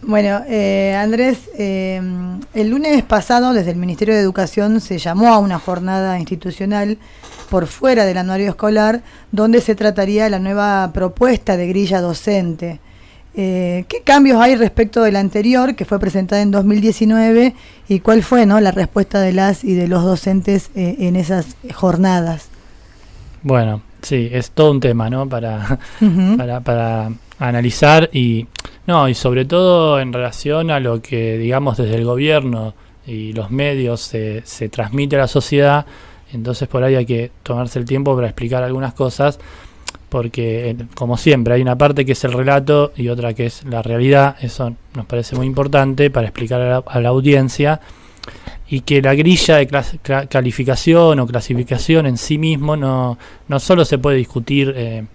Bueno, Andrés, el lunes pasado desde el Ministerio de Educación se llamó a una jornada institucional por fuera del anuario escolar donde se trataría la nueva propuesta de grilla docente. ¿Qué cambios hay respecto del anterior que fue presentada en 2019 y cuál fue, ¿no?, la respuesta de las y de los docentes en esas jornadas? Bueno, sí, es todo un tema, ¿no? Para analizar y sobre todo en relación a lo que, digamos, desde el gobierno y los medios se transmite a la sociedad. Entonces por ahí hay que tomarse el tiempo para explicar algunas cosas, porque como siempre hay una parte que es el relato y otra que es la realidad. Eso nos parece muy importante para explicar a la audiencia, y que la grilla de calificación o clasificación en sí mismo no solo se puede discutir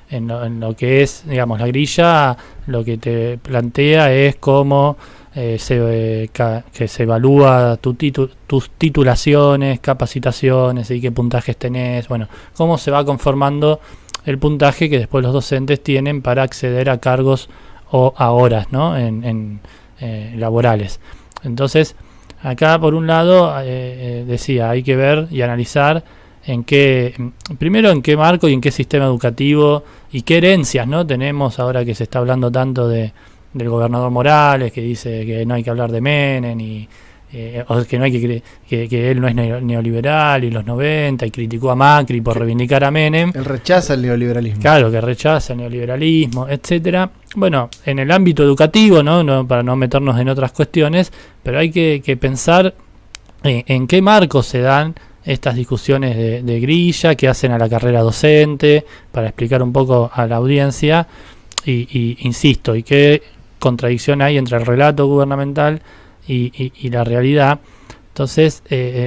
en lo que es, digamos, la grilla. Lo que te plantea es cómo que se evalúa tus titulaciones, capacitaciones y qué puntajes tenés, bueno, cómo se va conformando el puntaje que después los docentes tienen para acceder a cargos o a horas, ¿no?, en laborales. Entonces, acá por un lado decía, hay que ver y analizar primero en qué marco y en qué sistema educativo y qué herencias, ¿no?, tenemos ahora que se está hablando tanto del gobernador Morales, que dice que no hay que hablar de Menem o que no hay que él no es neoliberal y los 90, y criticó a Macri por reivindicar a Menem. Él rechaza el neoliberalismo. Claro, que rechaza el neoliberalismo, etcétera. Bueno, en el ámbito educativo, no para no meternos en otras cuestiones, pero hay que pensar en qué marco se dan estas discusiones de grilla que hacen a la carrera docente, para explicar un poco a la audiencia y insisto, y qué contradicción hay entre el relato gubernamental y la realidad. Entonces,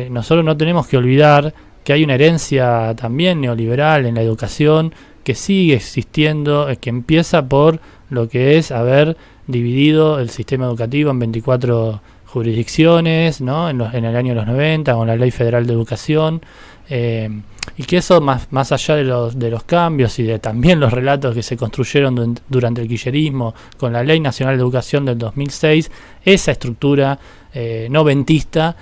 nosotros no tenemos que olvidar que hay una herencia también neoliberal en la educación que sigue existiendo, que empieza por lo que es haber dividido el sistema educativo en 24 jurisdicciones, ¿no?, en el año de los 90 con la Ley Federal de Educación, y que eso más allá de los cambios y de también los relatos que se construyeron durante el kirchnerismo con la Ley Nacional de Educación del 2006, esa estructura noventista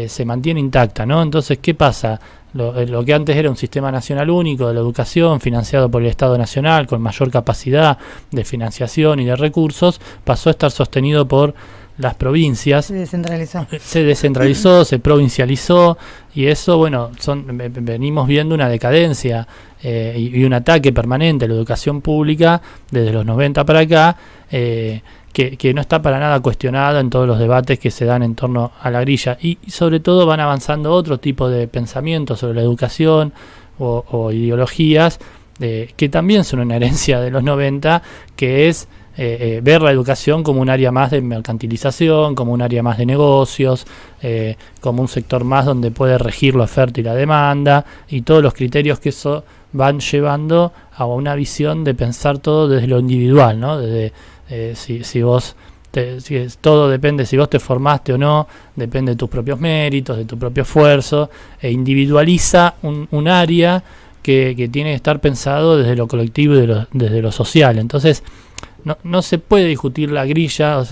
se mantiene intacta, ¿no? Entonces, ¿qué pasa? Lo que antes era un sistema nacional único de la educación, financiado por el Estado Nacional, con mayor capacidad de financiación y de recursos, pasó a estar sostenido por las provincias. Se descentralizó, se provincializó, y eso, bueno, venimos viendo una decadencia y un ataque permanente a la educación pública desde los 90 para acá, que no está para nada cuestionada en todos los debates que se dan en torno a la grilla, y sobre todo van avanzando otro tipo de pensamientos sobre la educación o ideologías que también son una herencia de los 90, que es ver la educación como un área más de mercantilización, como un área más de negocios, como un sector más donde puede regir la oferta y la demanda, y todos los criterios que eso van llevando a una visión de pensar todo desde lo individual, ¿no? Desde todo depende, si vos te formaste o no, depende de tus propios méritos, de tu propio esfuerzo, e individualiza un área que tiene que estar pensado desde lo colectivo y desde lo social. Entonces, no se puede discutir la grilla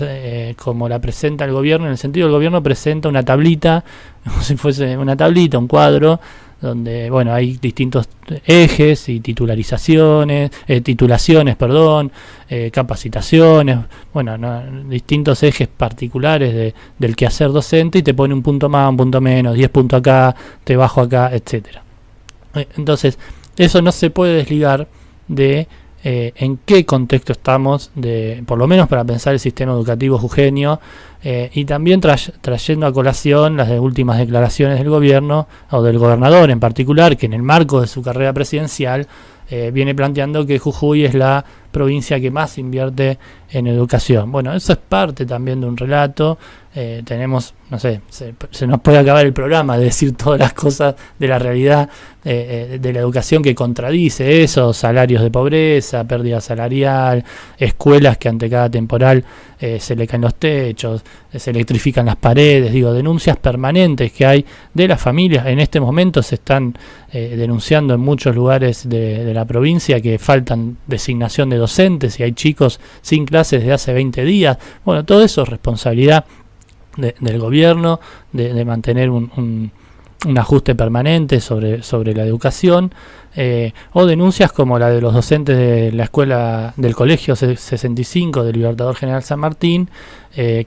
como la presenta el gobierno, en el sentido del gobierno presenta una tablita, como si fuese una tablita, un cuadro, donde, bueno, hay distintos ejes y titulaciones, capacitaciones, bueno, distintos ejes particulares del quehacer docente, y te pone un punto más, un punto menos, 10 puntos acá, te bajo acá, etcétera. Entonces, eso no se puede desligar de en qué contexto estamos, por lo menos para pensar el sistema educativo jujeño, y también trayendo a colación las últimas declaraciones del gobierno, o del gobernador en particular, que en el marco de su carrera presidencial viene planteando que Jujuy es la provincia que más invierte en educación. Bueno, eso es parte también de un relato. Tenemos, no sé, se nos puede acabar el programa de decir todas las cosas de la realidad de la educación que contradice eso: salarios de pobreza, pérdida salarial, escuelas que ante cada temporal se le caen los techos, se electrifican las paredes, denuncias permanentes que hay de las familias. En este momento se están denunciando en muchos lugares de la provincia que faltan designación de docentes, si hay chicos sin clases desde hace 20 días. Bueno, todo eso es responsabilidad del gobierno, de mantener un ajuste permanente sobre la educación, o denuncias como la de los docentes de la escuela del Colegio 65 del Libertador General San Martín, que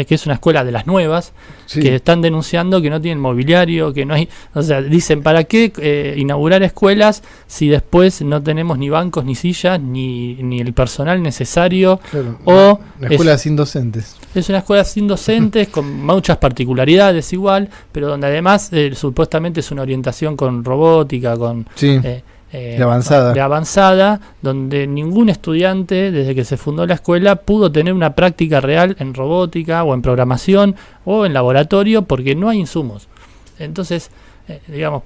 es una escuela de las nuevas, sí, que están denunciando que no tienen mobiliario, que no hay, o sea, dicen, ¿para qué inaugurar escuelas si después no tenemos ni bancos, ni sillas, ni el personal necesario? Claro, una escuela sin docentes. Es una escuela sin docentes, con muchas particularidades igual, pero donde además supuestamente es una orientación con robótica, con... Sí. De avanzada, donde ningún estudiante, desde que se fundó la escuela, pudo tener una práctica real en robótica o en programación o en laboratorio, porque no hay insumos. Entonces, digamos,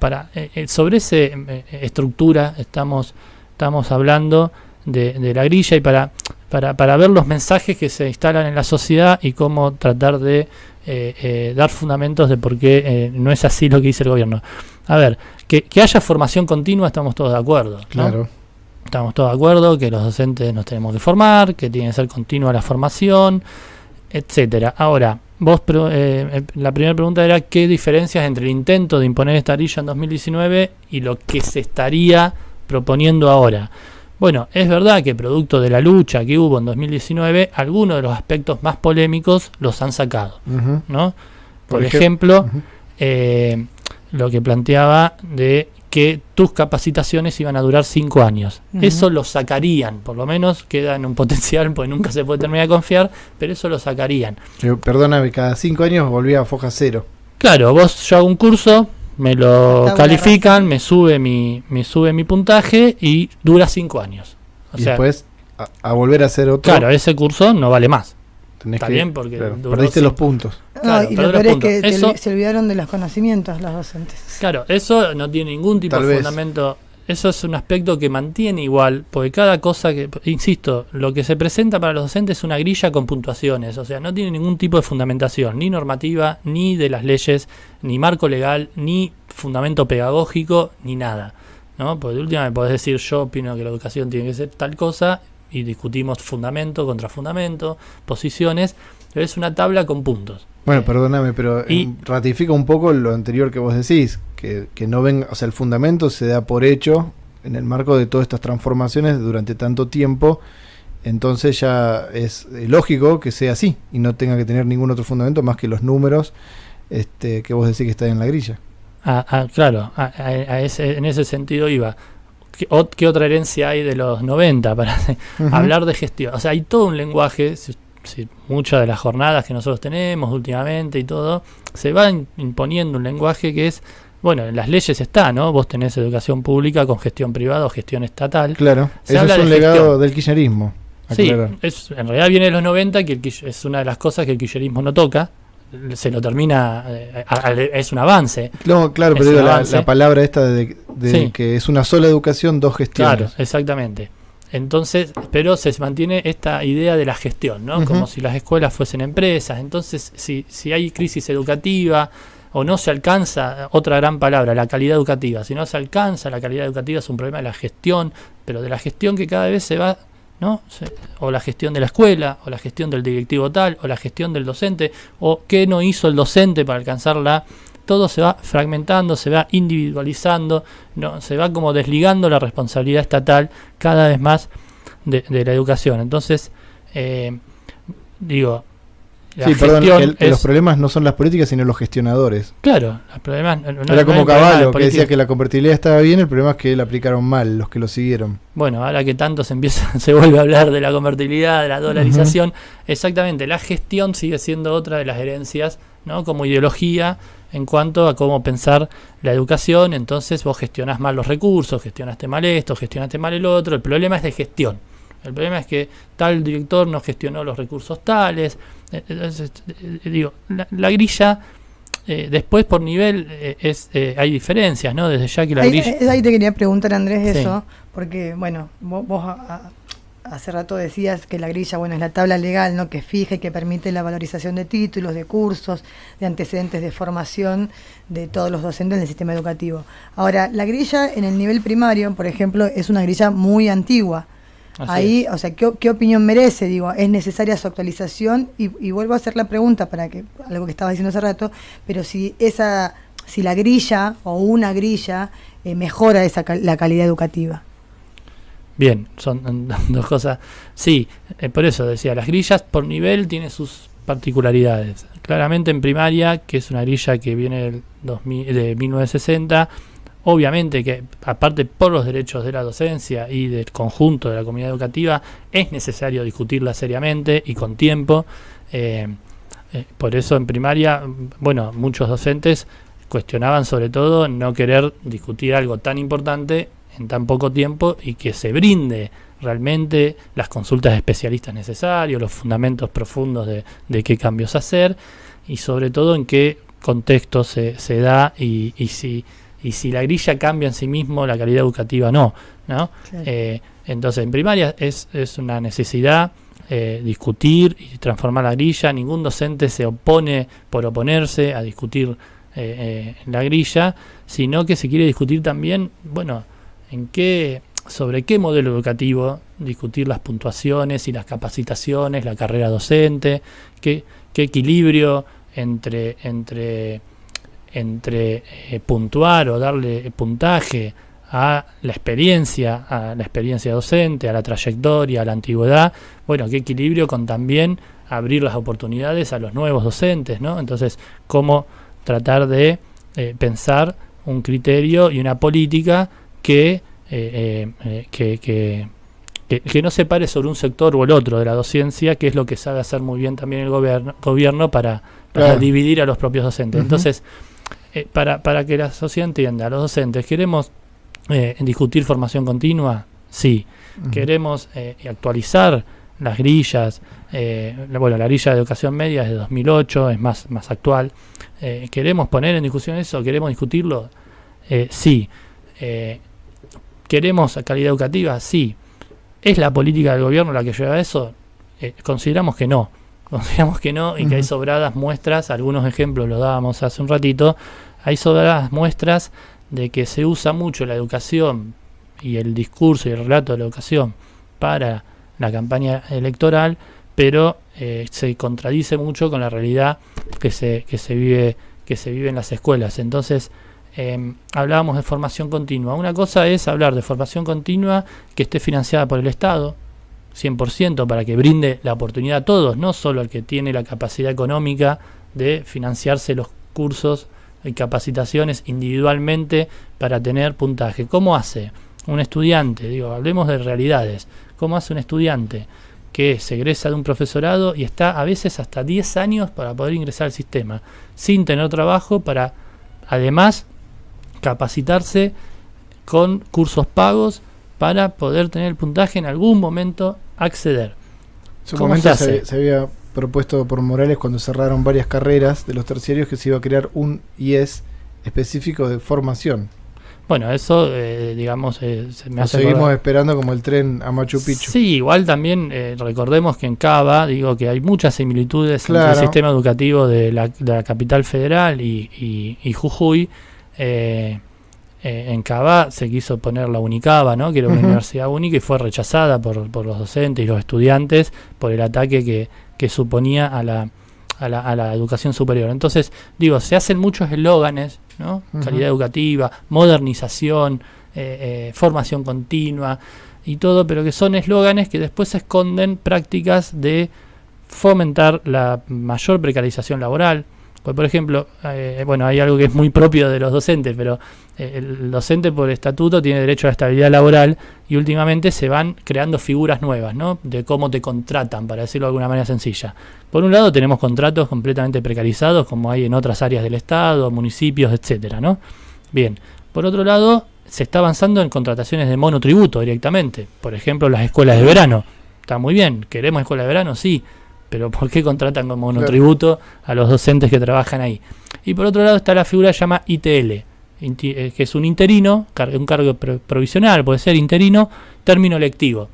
sobre esa estructura estamos hablando de la grilla, y para ver los mensajes que se instalan en la sociedad y cómo tratar de dar fundamentos de por qué no es así lo que dice el gobierno. A ver, que haya formación continua, estamos todos de acuerdo, ¿no? Claro. Estamos todos de acuerdo que los docentes nos tenemos que formar, que tiene que ser continua la formación, etcétera. Ahora, la primera pregunta era qué diferencias entre el intento de imponer esta grilla en 2019 y lo que se estaría proponiendo ahora. Bueno, es verdad que producto de la lucha que hubo en 2019, algunos de los aspectos más polémicos los han sacado, uh-huh, ¿no? Por ejemplo, uh-huh, lo que planteaba de que tus capacitaciones iban a durar 5 años. Uh-huh. Eso lo sacarían, por lo menos queda en un potencial, porque nunca se puede terminar de confiar, pero eso lo sacarían. Perdóname, cada 5 años volvía a foja cero. Claro, yo hago un curso, me lo califican, me sube mi puntaje y dura 5 años. Y después a volver a hacer otro. Claro, ese curso no vale más. Está bien, porque perdiste los puntos. Claro, y lo peor es que se olvidaron de los conocimientos los docentes. Claro, eso no tiene ningún tipo de fundamento. Eso es un aspecto que mantiene igual, porque cada cosa que, insisto, lo que se presenta para los docentes es una grilla con puntuaciones, o sea, no tiene ningún tipo de fundamentación, ni normativa, ni de las leyes, ni marco legal, ni fundamento pedagógico, ni nada, ¿no? Porque de última me podés decir, yo opino que la educación tiene que ser tal cosa, y discutimos fundamento, contrafundamento, posiciones, pero es una tabla con puntos. Bueno, perdóname, pero ratifica un poco lo anterior que vos decís, que no venga, o sea, el fundamento se da por hecho en el marco de todas estas transformaciones durante tanto tiempo, entonces ya es lógico que sea así y no tenga que tener ningún otro fundamento más que los números que vos decís que están en la grilla. Claro, en ese sentido iba. ¿Qué otra herencia hay de los 90 para hablar de gestión? O sea, hay todo un lenguaje, muchas de las jornadas que nosotros tenemos últimamente y todo, se va imponiendo un lenguaje que es, bueno, en las leyes está, ¿no? Vos tenés educación pública con gestión privada o gestión estatal. Claro, eso es un legado del kirchnerismo. Sí, en realidad viene de los 90, que es una de las cosas que el kirchnerismo no toca. Se lo termina, es un avance. No, claro, pero digo, la palabra esta de sí, que es una sola educación, dos gestiones. Claro, exactamente. Entonces, pero se mantiene esta idea de la gestión, ¿no? Uh-huh. Como si las escuelas fuesen empresas. Entonces, si hay crisis educativa o no se alcanza, otra gran palabra, la calidad educativa. Si no se alcanza la calidad educativa es un problema de la gestión, pero de la gestión que cada vez se va, ¿no? O la gestión de la escuela, o la gestión del directivo tal, o la gestión del docente, o qué no hizo el docente para alcanzarla. Todo se va fragmentando, se va individualizando, ¿no? Se va como desligando la responsabilidad estatal cada vez más de la educación. Entonces, sí, perdón, los problemas no son las políticas, sino los gestionadores. Claro, los problemas... Era como Cavallo, que decía que la convertibilidad estaba bien, el problema es que la aplicaron mal, los que lo siguieron. Bueno, ahora que tanto se vuelve a hablar de la convertibilidad, de la dolarización, uh-huh, exactamente, la gestión sigue siendo otra de las herencias, ¿no? Como ideología en cuanto a cómo pensar la educación. Entonces vos gestionás mal los recursos, gestionaste mal esto, gestionaste mal el otro. El problema es de gestión. El problema es que tal director no gestionó los recursos tales. La grilla, después por nivel hay diferencias, ¿no? Desde ya que la grilla... Ahí te quería preguntar, Andrés, eso, porque, bueno, vos hace rato decías que la grilla, bueno, es la tabla legal, ¿no? Que fija y que permite la valorización de títulos, de cursos, de antecedentes de formación de todos los docentes del sistema educativo. Ahora, la grilla en el nivel primario, por ejemplo, es una grilla muy antigua. Ahí, o sea, ¿qué opinión merece? Digo, ¿es necesaria su actualización? Y vuelvo a hacer la pregunta para que, algo que estaba diciendo hace rato, pero si la grilla o una grilla mejora la calidad educativa. Bien, son dos cosas. Sí, por eso decía, las grillas por nivel tienen sus particularidades. Claramente en primaria, que es una grilla que viene de 1960, obviamente que aparte por los derechos de la docencia y del conjunto de la comunidad educativa, es necesario discutirla seriamente y con tiempo. Por eso en primaria, bueno, muchos docentes cuestionaban sobre todo no querer discutir algo tan importante en tan poco tiempo y que se brinde realmente las consultas de especialistas necesarios, los fundamentos profundos de qué cambios hacer y sobre todo en qué contexto se da y si la grilla cambia en sí mismo, la calidad educativa no. Claro. Entonces en primaria es una necesidad discutir y transformar la grilla. Ningún docente se opone por oponerse a discutir la grilla, sino que se quiere discutir también, bueno, sobre qué modelo educativo, discutir las puntuaciones y las capacitaciones, la carrera docente, qué equilibrio entre puntuar o darle puntaje a la experiencia docente, a la trayectoria, a la antigüedad, bueno, qué equilibrio con también abrir las oportunidades a los nuevos docentes, ¿no? Entonces, cómo tratar de pensar un criterio y una política que no se pare sobre un sector o el otro de la docencia, que es lo que sabe hacer muy bien también el gobierno para dividir a los propios docentes. Entonces, para que la sociedad entienda, los docentes, ¿queremos discutir formación continua? Sí. ¿Queremos actualizar las grillas? La grilla de educación media es de 2008, es más actual. ¿Queremos poner en discusión eso? ¿Queremos discutirlo? Sí. ¿Queremos calidad educativa? Sí. ¿Es la política del gobierno la que lleva a eso? Consideramos que no. Y que hay sobradas muestras, algunos ejemplos los dábamos hace un ratito, hay sobradas muestras de que se usa mucho la educación y el discurso y el relato de la educación para la campaña electoral, pero se contradice mucho con la realidad que se vive en las escuelas. Entonces, hablábamos de formación continua. Una cosa es hablar de formación continua que esté financiada por el Estado, 100%, para que brinde la oportunidad a todos, no solo al que tiene la capacidad económica de financiarse los cursos y capacitaciones individualmente para tener puntaje. ¿Cómo hace un estudiante? Hablemos de realidades. ¿Cómo hace un estudiante que se egresa de un profesorado y está a veces hasta 10 años para poder ingresar al sistema, sin tener trabajo, para además capacitarse con cursos pagos para poder tener el puntaje en algún momento acceder? En su momento se había propuesto por Morales, cuando cerraron varias carreras de los terciarios, que se iba a crear un IES específico de formación. Bueno, eso, se me hace seguimos acordar. Esperando como el tren a Machu Picchu. Sí, igual también recordemos que en Cava, que hay muchas similitudes entre el sistema educativo de la capital federal y Jujuy. En Cava se quiso poner la Unicava, ¿no? Que era una universidad única, y fue rechazada por los docentes y los estudiantes por el ataque que suponía a la educación superior. Entonces, se hacen muchos eslóganes, ¿no? Calidad educativa, modernización, formación continua y todo, pero que son eslóganes que después esconden prácticas de fomentar la mayor precarización laboral. Pues, por ejemplo, hay algo que es muy propio de los docentes, pero el docente por estatuto tiene derecho a la estabilidad laboral, y últimamente se van creando figuras nuevas, ¿no? De cómo te contratan, para decirlo de alguna manera sencilla. Por un lado tenemos contratos completamente precarizados, como hay en otras áreas del Estado, municipios, etcétera, ¿no? Bien. Por otro lado, se está avanzando en contrataciones de monotributo directamente. Por ejemplo, las escuelas de verano. Está muy bien. ¿Queremos escuelas de verano? Sí. Pero ¿por qué contratan como monotributo a los docentes que trabajan ahí? Y por otro lado está la figura que se llama ITL, que es un interino, un cargo provisional, puede ser interino, término lectivo.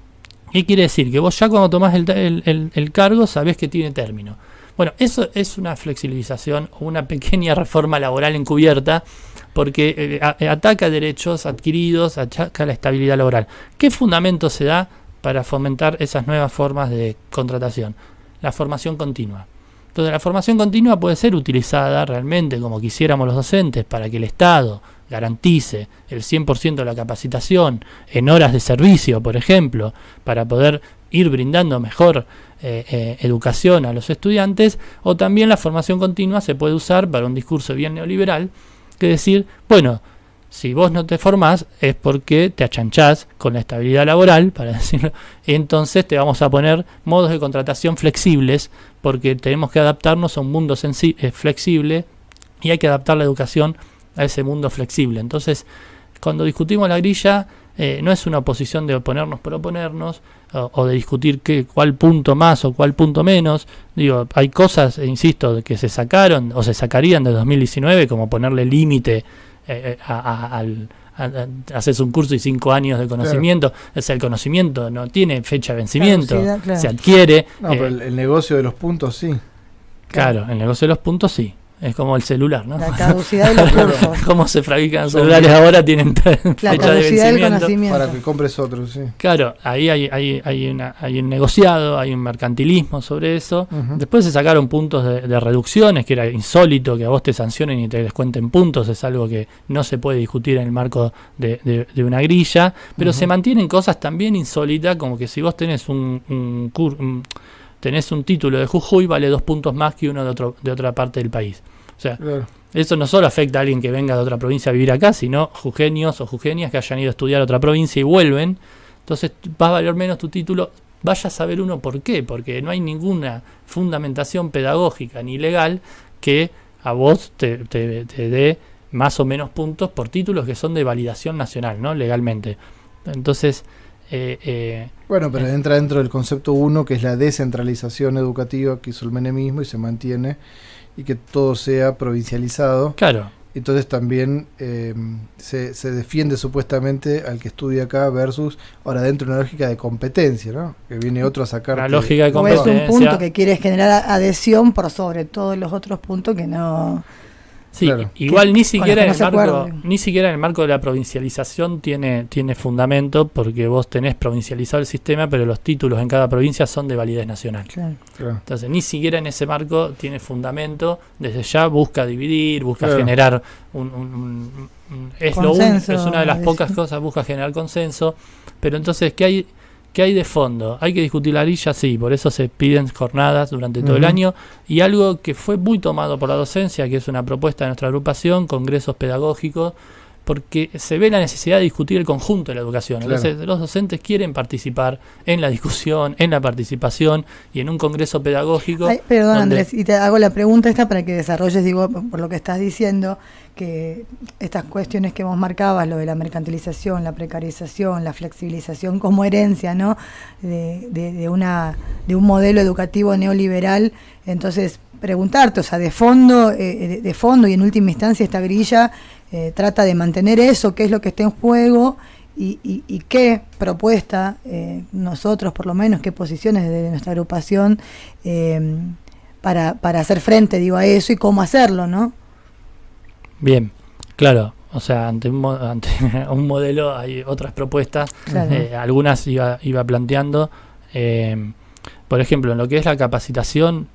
¿Qué quiere decir? Que vos ya cuando tomás el cargo sabés que tiene término. Bueno, eso es una flexibilización o una pequeña reforma laboral encubierta, porque ataca derechos adquiridos, ataca la estabilidad laboral. ¿Qué fundamento se da para fomentar esas nuevas formas de contratación. La formación continua. Entonces la formación continua puede ser utilizada realmente como quisiéramos los docentes para que el Estado garantice el 100% de la capacitación en horas de servicio, por ejemplo, para poder ir brindando mejor educación a los estudiantes, o también la formación continua se puede usar para un discurso bien neoliberal, que decir, bueno, si vos no te formás es porque te achanchás con la estabilidad laboral, para decirlo, entonces te vamos a poner modos de contratación flexibles, porque tenemos que adaptarnos a un mundo flexible y hay que adaptar la educación a ese mundo flexible. Entonces, cuando discutimos la grilla, no es una oposición de oponernos por oponernos, o de discutir cuál punto más o cuál punto menos. Digo, hay cosas, insisto, que se sacaron o se sacarían de 2019, como ponerle límite haces un curso y 5 años de conocimiento. Claro. O sea, el conocimiento no tiene fecha de vencimiento, claro. Se adquiere. No, pero el negocio de los puntos sí. Claro, el negocio de los puntos sí. Es como el celular, ¿no? La caducidad de los cursos. Cómo se fabrican los celulares ahora, tienen fecha de vencimiento. Para que compres otro, sí. Claro, ahí hay un negociado, hay un mercantilismo sobre eso. Uh-huh. Después se sacaron puntos de reducciones, que era insólito que a vos te sancionen y te descuenten puntos. Es algo que no se puede discutir en el marco de una grilla. Pero se mantienen cosas también insólitas, como que si vos tenés tenés un título de Jujuy, vale 2 puntos más que uno de otra parte del país. O sea, claro. Eso no solo afecta a alguien que venga de otra provincia a vivir acá, sino jujeños o jujeñas que hayan ido a estudiar a otra provincia y vuelven. Entonces va a valer menos tu título. Vaya a saber uno por qué, porque no hay ninguna fundamentación pedagógica ni legal que a vos te dé más o menos puntos por títulos que son de validación nacional, ¿no? Legalmente. Entonces... bueno, pero entra dentro del concepto 1, que es la descentralización educativa que hizo el menemismo y se mantiene, y que todo sea provincializado. Claro. Entonces también se defiende supuestamente al que estudia acá versus ahora dentro de una lógica de competencia, ¿no? Que viene otro a sacar. La lógica de competencia. O es un punto que quiere generar adhesión por sobre todos los otros puntos que no... Sí, claro. Igual ni siquiera en el marco de la provincialización tiene fundamento, porque vos tenés provincializado el sistema, pero los títulos en cada provincia son de validez nacional. Claro. Entonces ni siquiera en ese marco tiene fundamento. Desde ya busca dividir, busca generar es una de las pocas cosas, busca generar consenso. Pero entonces, ¿qué hay de fondo? Hay que discutir la grilla, sí, por eso se piden jornadas durante todo el año, y algo que fue muy tomado por la docencia, que es una propuesta de nuestra agrupación, congresos pedagógicos, porque se ve la necesidad de discutir el conjunto de la educación. Claro. Entonces los docentes quieren participar en la discusión, en la participación y en un congreso pedagógico. Perdón, Andrés, y te hago la pregunta esta para que desarrolles, digo, por lo que estás diciendo, que estas cuestiones que vos marcabas, lo de la mercantilización, la precarización, la flexibilización como herencia, ¿no? de un modelo educativo neoliberal. Entonces, preguntarte, o sea, de fondo y en última instancia esta grilla trata de mantener eso, qué es lo que está en juego y qué propuesta nosotros, por lo menos, qué posiciones de nuestra agrupación para hacer frente, digo, a eso y cómo hacerlo, ¿no? Bien, claro. O sea, ante un modelo hay otras propuestas, claro. Algunas iba planteando, por ejemplo, en lo que es la capacitación,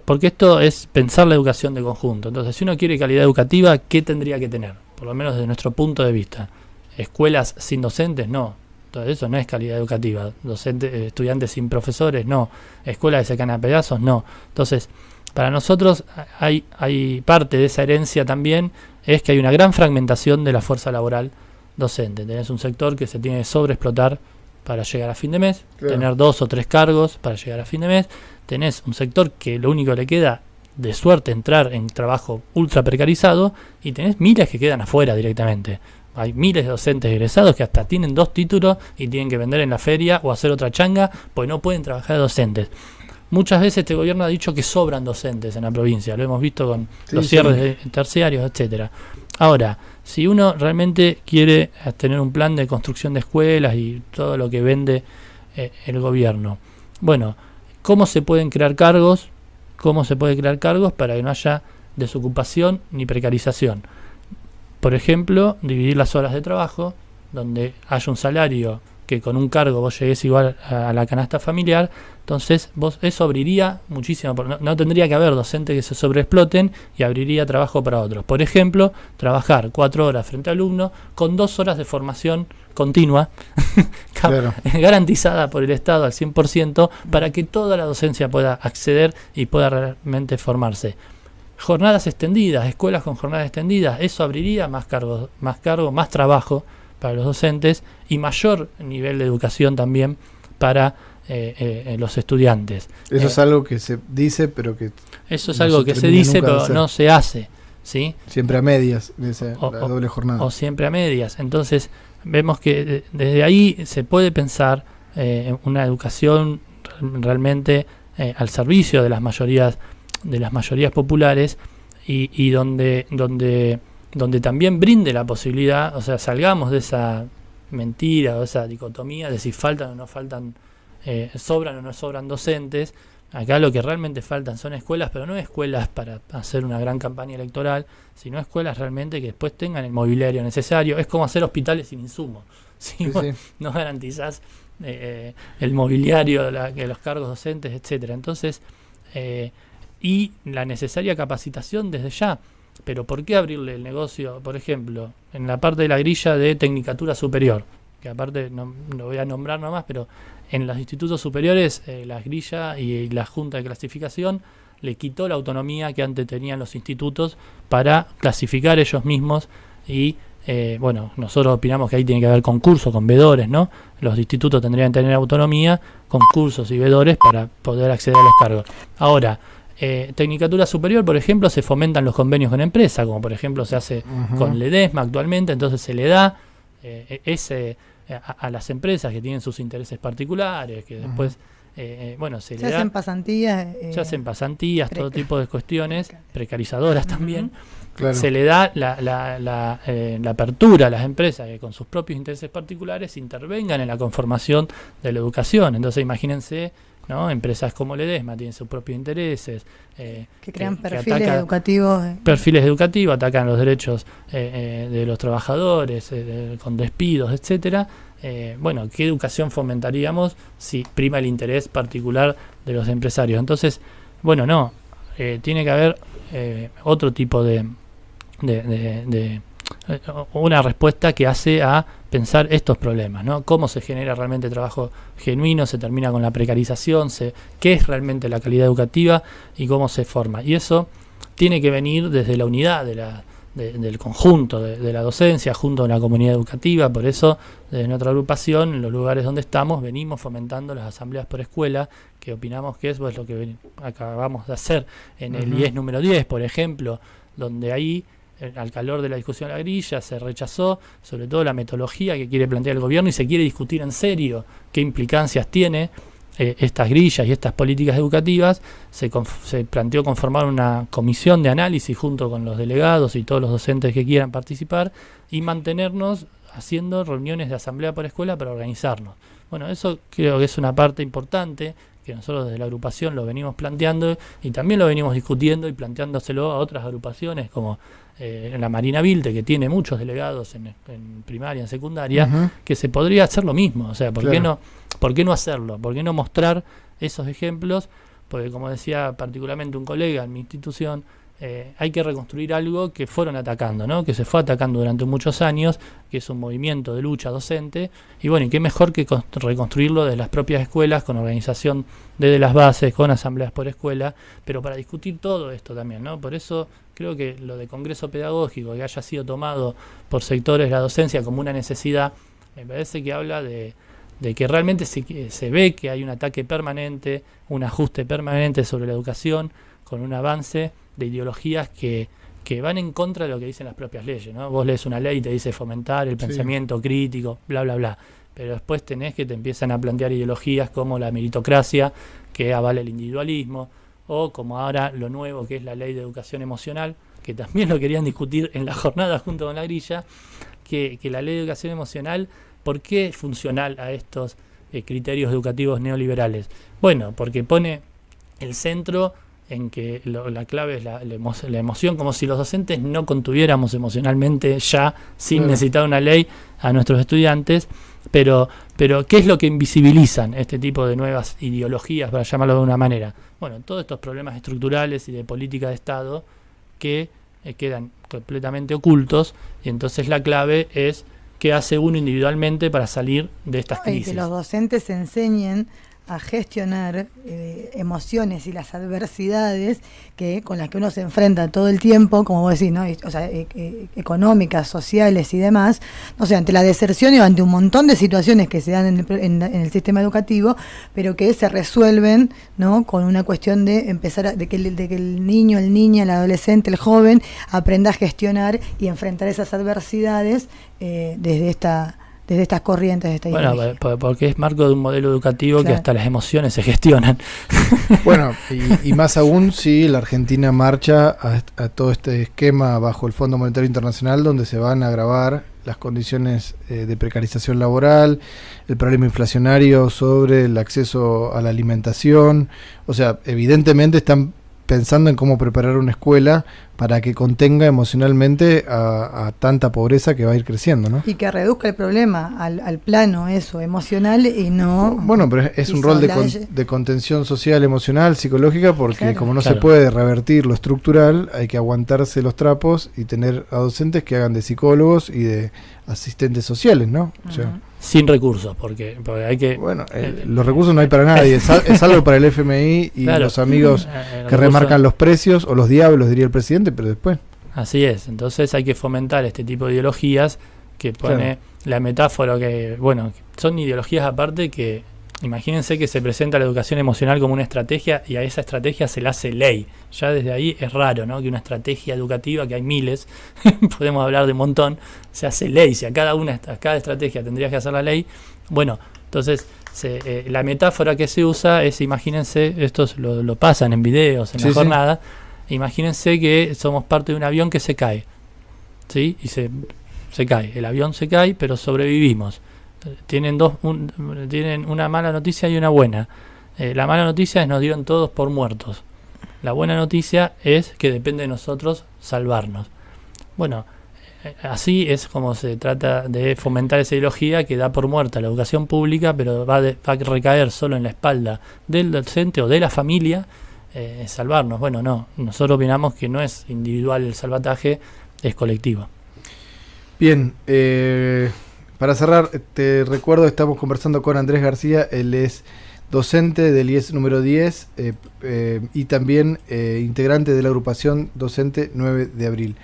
porque esto es pensar la educación de conjunto. Entonces, si uno quiere calidad educativa, ¿qué tendría que tener? Por lo menos desde nuestro punto de vista. ¿Escuelas sin docentes? No. Entonces, eso no es calidad educativa. Estudiantes sin profesores? No. ¿Escuelas que se caen a pedazos? No. Entonces, para nosotros hay parte de esa herencia también, es que hay una gran fragmentación de la fuerza laboral docente. Tenés un sector que se tiene que sobreexplotar para llegar a fin de mes, claro. Tener 2 o 3 cargos para llegar a fin de mes. Tenés un sector que lo único que le queda, de suerte, entrar en trabajo ultra precarizado, y tenés miles que quedan afuera directamente. Hay miles de docentes egresados que hasta tienen 2 títulos y tienen que vender en la feria o hacer otra changa, pues no pueden trabajar de docentes. Muchas veces este gobierno ha dicho que sobran docentes en la provincia, lo hemos visto con los cierres de terciarios, etcétera. Ahora, si uno realmente quiere tener un plan de construcción de escuelas y todo lo que vende el gobierno, bueno, ¿cómo se pueden crear cargos? ¿Cómo se puede crear cargos para que no haya desocupación ni precarización? Por ejemplo, dividir las horas de trabajo, donde haya un salario que con un cargo vos llegues igual a la canasta familiar. Entonces eso abriría muchísimo, no tendría que haber docentes que se sobreexploten y abriría trabajo para otros. Por ejemplo, trabajar 4 horas frente a alumno con 2 horas de formación continua, claro, garantizada por el Estado al 100%, para que toda la docencia pueda acceder y pueda realmente formarse. Jornadas extendidas, escuelas con jornadas extendidas, eso abriría más cargos, más trabajo para los docentes y mayor nivel de educación también para los estudiantes. Eso es algo que se dice, pero que eso es algo que se dice, pero no se hace, ¿sí? Siempre a medias, la doble jornada. O siempre a medias. Entonces, vemos que desde ahí se puede pensar en una educación realmente al servicio de las mayorías populares y donde también brinde la posibilidad, o sea, salgamos de esa mentira o esa dicotomía de si faltan o no faltan, sobran o no sobran docentes. Acá lo que realmente faltan son escuelas, pero no escuelas para hacer una gran campaña electoral, sino escuelas realmente que después tengan el mobiliario necesario. Es como hacer hospitales sin insumos. Si vos no garantizás el mobiliario, los cargos docentes, etcétera. Entonces, y la necesaria capacitación desde ya. Pero ¿por qué abrirle el negocio, por ejemplo, en la parte de la grilla de Tecnicatura Superior? Que aparte no voy a nombrar nomás, pero en los institutos superiores la grilla y la Junta de Clasificación le quitó la autonomía que antes tenían los institutos para clasificar ellos mismos y nosotros opinamos que ahí tiene que haber concurso con veedores, ¿no? Los institutos tendrían que tener autonomía, concursos y veedores para poder acceder a los cargos. Ahora, Tecnicatura Superior, por ejemplo, se fomentan los convenios con empresas, como por ejemplo se hace con Ledesma actualmente, entonces se le da a las empresas que tienen sus intereses particulares, que después se le hacen pasantías, se hacen pasantías, todo tipo de cuestiones precarizadoras también. Claro. Se le da la apertura a las empresas que con sus propios intereses particulares intervengan en la conformación de la educación. Entonces imagínense, ¿no? Empresas como Ledesma tienen sus propios intereses, que crean perfiles educativos. Perfiles educativos, atacan los derechos de los trabajadores, con despidos, etcétera. ¿Qué educación fomentaríamos si prima el interés particular de los empresarios? Entonces, tiene que haber otro tipo de una respuesta que hace a pensar estos problemas, ¿no? Cómo se genera realmente trabajo genuino, se termina con la precarización, qué es realmente la calidad educativa y cómo se forma. Y eso tiene que venir desde la unidad del conjunto de la docencia, junto a la comunidad educativa. Por eso, desde nuestra agrupación, en los lugares donde estamos, venimos fomentando las asambleas por escuela, que opinamos que es lo que acabamos de hacer en el IES número 10, por ejemplo, donde ahí, al calor de la discusión de la grilla, se rechazó sobre todo la metodología que quiere plantear el gobierno y se quiere discutir en serio qué implicancias tiene estas grillas y estas políticas educativas. Se planteó conformar una comisión de análisis junto con los delegados y todos los docentes que quieran participar y mantenernos haciendo reuniones de asamblea por escuela para organizarnos. Eso creo que es una parte importante que nosotros desde la agrupación lo venimos planteando y también lo venimos discutiendo y planteándoselo a otras agrupaciones como en la Marina Vilte, que tiene muchos delegados en primaria, en secundaria, que se podría hacer lo mismo. O sea, ¿por qué no hacerlo? ¿Por qué no mostrar esos ejemplos? Porque, como decía particularmente un colega en mi institución, hay que reconstruir algo que fueron atacando, ¿no? Que se fue atacando durante muchos años, que es un movimiento de lucha docente, y qué mejor que reconstruirlo desde las propias escuelas, con organización desde las bases, con asambleas por escuela, pero para discutir todo esto también, ¿no? Por eso creo que lo de Congreso Pedagógico, que haya sido tomado por sectores de la docencia como una necesidad, me parece que habla de que realmente se ve que hay un ataque permanente, un ajuste permanente sobre la educación, con un avance de ideologías que van en contra de lo que dicen las propias leyes, ¿no? Vos lees una ley y te dice fomentar el pensamiento crítico, bla, bla, bla. Pero después tenés que te empiezan a plantear ideologías como la meritocracia, que avala el individualismo, o como ahora lo nuevo que es la ley de educación emocional, que también lo querían discutir en la jornada junto con la grilla, que la ley de educación emocional, ¿por qué es funcional a estos criterios educativos neoliberales? Porque pone el centro en que la clave es la emoción, como si los docentes no contuviéramos emocionalmente ya, sin necesitar una ley, a nuestros estudiantes, Pero ¿qué es lo que invisibilizan este tipo de nuevas ideologías, para llamarlo de una manera? Bueno, todos estos problemas estructurales y de política de Estado que quedan completamente ocultos, y entonces la clave es qué hace uno individualmente para salir de estas crisis. Y que los docentes enseñen a gestionar emociones y las adversidades con las que uno se enfrenta todo el tiempo, como vos decís, ¿no? O sea, económicas, sociales y demás, no sé, ante la deserción y ante un montón de situaciones que se dan en el sistema educativo, pero que se resuelven, ¿no? Con una cuestión de empezar de que el niño, el niña, el adolescente, el joven aprenda a gestionar y enfrentar esas adversidades desde estas corrientes, de esta ideología. Bueno, porque es marco de un modelo educativo, claro, que hasta las emociones se gestionan. Bueno, y más aún si la Argentina marcha a todo este esquema bajo el Fondo Monetario Internacional, donde se van a agravar las condiciones de precarización laboral, el problema inflacionario sobre el acceso a la alimentación. O sea, evidentemente están pensando en cómo preparar una escuela para que contenga emocionalmente a tanta pobreza que va a ir creciendo, ¿no? Y que reduzca el problema al plano emocional y no... Bueno, pero es un rol de contención social, emocional, psicológica, porque claro, como no se puede revertir lo estructural, hay que aguantarse los trapos y tener a docentes que hagan de psicólogos y de asistentes sociales, ¿no? O sea, sin recursos, porque hay que... Bueno, los recursos no hay para nadie, es algo para el FMI y claro, los amigos que remarcan los precios, o los diablos, diría el presidente, pero después... Así es, entonces hay que fomentar este tipo de ideologías que pone claro, la metáfora que, bueno, son ideologías aparte que, imagínense que se presenta la educación emocional como una estrategia y a esa estrategia se le hace ley. Ya desde ahí es raro, ¿no? Que una estrategia educativa, que hay miles, podemos hablar de un montón, se hace ley. Si a cada estrategia tendrías que hacer la ley, bueno, entonces la metáfora que se usa es, imagínense, esto lo pasan en videos, en la jornada, imagínense que somos parte de un avión que se cae, ¿sí? Y se cae, el avión se cae, pero sobrevivimos. Tienen una mala noticia y una buena. La mala noticia es nos dieron todos por muertos. La buena noticia es que depende de nosotros salvarnos. Bueno, así es como se trata de fomentar esa ideología que da por muerta la educación pública, pero va a recaer solo en la espalda del docente o de la familia salvarnos. Bueno, no, nosotros opinamos que no es individual el salvataje, es colectivo. Bien, para cerrar, te recuerdo, estamos conversando con Andrés García, él es docente del IES número 10 y también integrante de la agrupación docente 9 de abril.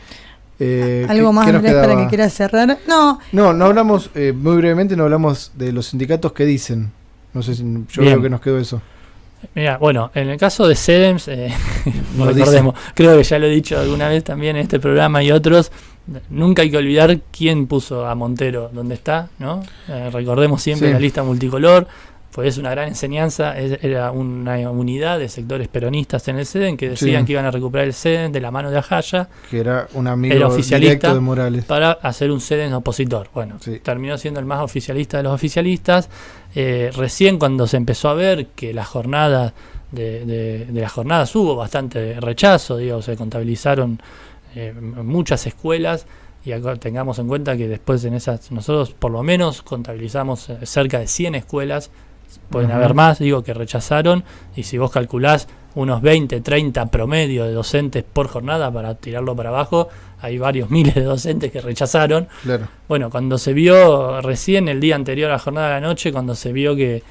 ¿Algo más, Andrés, para que quieras cerrar? No hablamos, muy brevemente, no hablamos de los sindicatos que dicen. No sé si yo creo que nos quedó eso. Mira, bueno, en el caso de CEDEMS, no recordemos, creo que ya lo he dicho alguna vez también en este programa y otros, nunca hay que olvidar quién puso a Montero donde está, ¿no? Recordemos siempre la lista multicolor, pues es una gran enseñanza, era una unidad de sectores peronistas en el CEDEN que decían que iban a recuperar el CEDEN de la mano de Ajaya, que era un amigo directo de Morales, para hacer un CEDEN opositor. Bueno, terminó siendo el más oficialista de los oficialistas. Recién cuando se empezó a ver que las jornadas de las jornadas hubo bastante rechazo, se contabilizaron muchas escuelas, y acá tengamos en cuenta que después en esas nosotros por lo menos contabilizamos cerca de 100 escuelas, pueden haber más, que rechazaron, y si vos calculás unos 20, 30 promedio de docentes por jornada para tirarlo para abajo, hay varios miles de docentes que rechazaron. Claro. Bueno, cuando se vio recién el día anterior a la jornada de la noche, cuando se vio que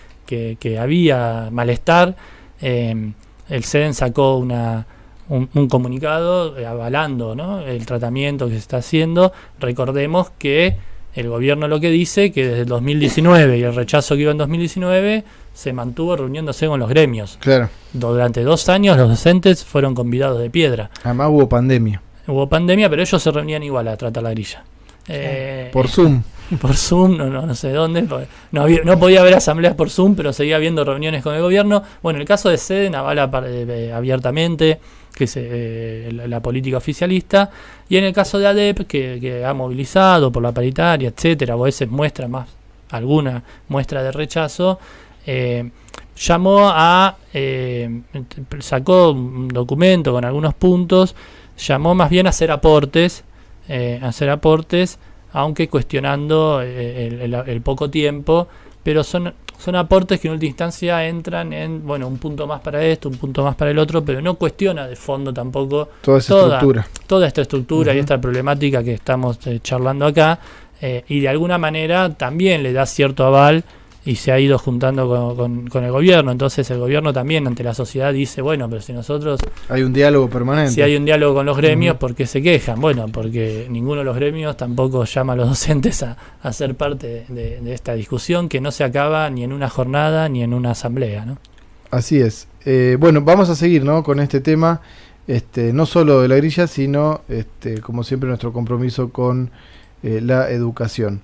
había malestar, el CEDEN sacó un comunicado avalando, ¿no?, el tratamiento que se está haciendo. Recordemos que el gobierno lo que dice que desde el 2019 y el rechazo que iba en 2019 se mantuvo reuniéndose con los gremios. Claro. Durante 2 años los docentes fueron convidados de piedra. Además hubo pandemia. Pero ellos se reunían igual a tratar la grilla. Por Zoom. Por Zoom, no sé dónde. No podía haber asambleas por Zoom, pero seguía habiendo reuniones con el gobierno. Bueno, el caso de CEDEN avala abiertamente que es la política oficialista, y en el caso de ADEP, que ha movilizado por la paritaria, etcétera, o a veces muestra más alguna muestra de rechazo, sacó un documento con algunos puntos, llamó más bien a hacer aportes aunque cuestionando el poco tiempo, pero son aportes que en última instancia entran en, bueno, un punto más para esto, un punto más para el otro, pero no cuestiona de fondo tampoco toda esta estructura y esta problemática que estamos charlando acá, y de alguna manera también le da cierto aval y se ha ido juntando con el gobierno. Entonces el gobierno también ante la sociedad dice, bueno, pero si nosotros... Hay un diálogo permanente. Si hay un diálogo con los gremios, ¿por qué se quejan? Bueno, porque ninguno de los gremios tampoco llama a los docentes a ser parte de esta discusión que no se acaba ni en una jornada ni en una asamblea, ¿no? Así es. Bueno, vamos a seguir, ¿no?, con este tema, no solo de la grilla, sino, como siempre, nuestro compromiso con la educación.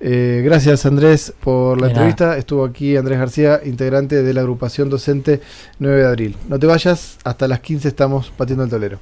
Gracias, Andrés, por la entrevista. Estuvo aquí Andrés García, integrante de la agrupación docente 9 de abril. No te vayas, hasta las 15 estamos pateando el tablero.